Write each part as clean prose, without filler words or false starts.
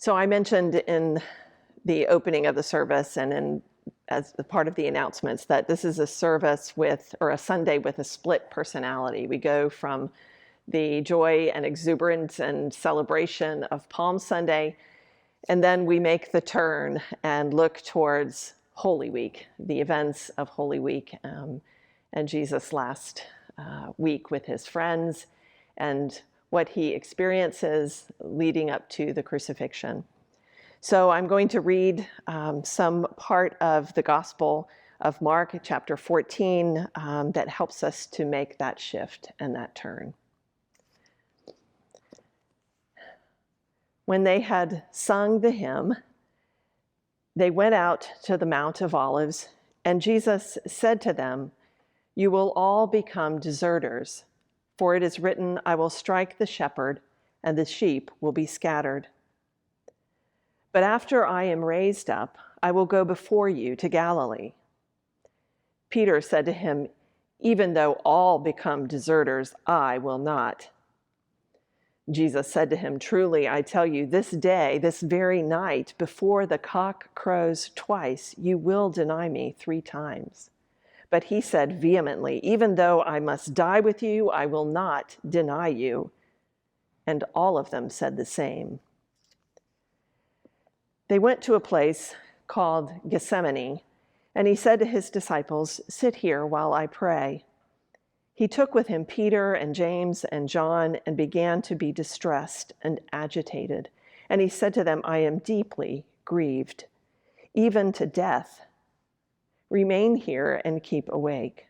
So I mentioned in the opening of the service and as a part of the announcements that this is a service or a Sunday with a split personality. We go from the joy and exuberance and celebration of Palm Sunday, and then we make the turn and look towards Holy Week, the events of Holy Week, and Jesus' last week with his friends, and what he experiences leading up to the crucifixion. So I'm going to read some part of the Gospel of Mark, chapter 14, that helps us to make that shift and that turn. When they had sung the hymn, they went out to the Mount of Olives, and Jesus said to them, "You will all become deserters, for it is written, I will strike the shepherd, and the sheep will be scattered. But after I am raised up, I will go before you to Galilee." Peter said to him, "Even though all become deserters, I will not." Jesus said to him, "Truly, I tell you, this day, this very night, before the cock crows twice, you will deny me 3 times. But he said vehemently, "Even though I must die with you, I will not deny you." And all of them said the same. They went to a place called Gethsemane, and he said to his disciples, "Sit here while I pray." He took with him Peter and James and John and began to be distressed and agitated. And he said to them, "I am deeply grieved, even to death. Remain here and keep awake."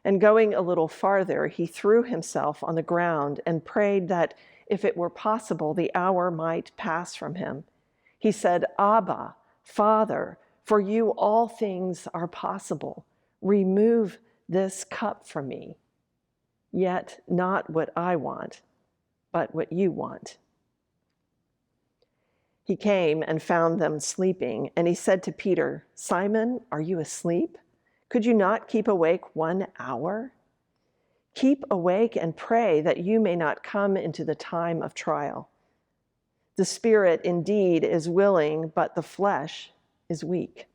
And going a little farther, he threw himself on the ground and prayed that, if it were possible, the hour might pass from him. He said, "Abba, Father, for you all things are possible. Remove this cup from me. Yet not what I want, but what you want." He came and found them sleeping, and he said to Peter, "Simon, are you asleep? Could you not keep awake 1 hour? Keep awake and pray that you may not come into the time of trial. The spirit indeed is willing, but the flesh is weak."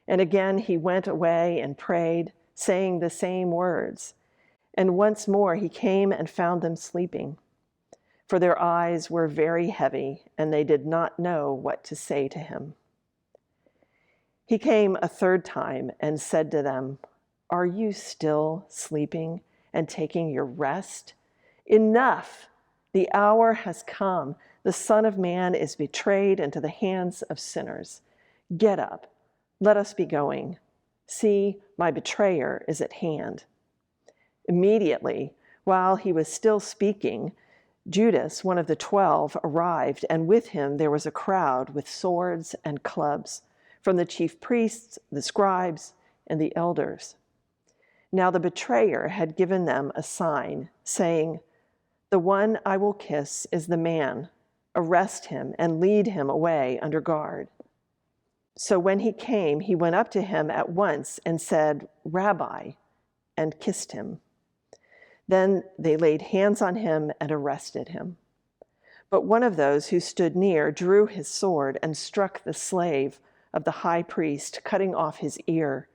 And again he went away and prayed, saying the same words. And once more he came and found them sleeping, for their eyes were very heavy, and they did not know what to say to him. He came a 3rd time and said to them, "Are you still sleeping and taking your rest? Enough! The hour has come. The Son of Man is betrayed into the hands of sinners. Get up. Let us be going. See, my betrayer is at hand." Immediately, while he was still speaking, Judas, one of the 12, arrived, and with him there was a crowd with swords and clubs from the chief priests, the scribes, and the elders. Now the betrayer had given them a sign, saying, "The one I will kiss is the man. Arrest him and lead him away under guard." So when he came, he went up to him at once and said, "Rabbi," and kissed him. Then they laid hands on him and arrested him. But one of those who stood near drew his sword and struck the slave of the high priest, cutting off his ear.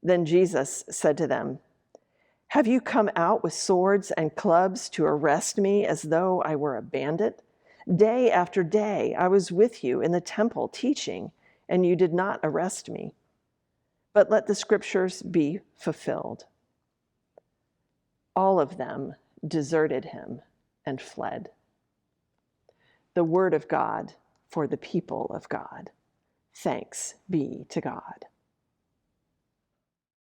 Then Jesus said to them, "Have you come out with swords and clubs to arrest me as though I were a bandit? Day after day I was with you in the temple teaching, and you did not arrest me. But let the scriptures be fulfilled." All of them deserted him and fled. The word of God for the people of God. Thanks be to God.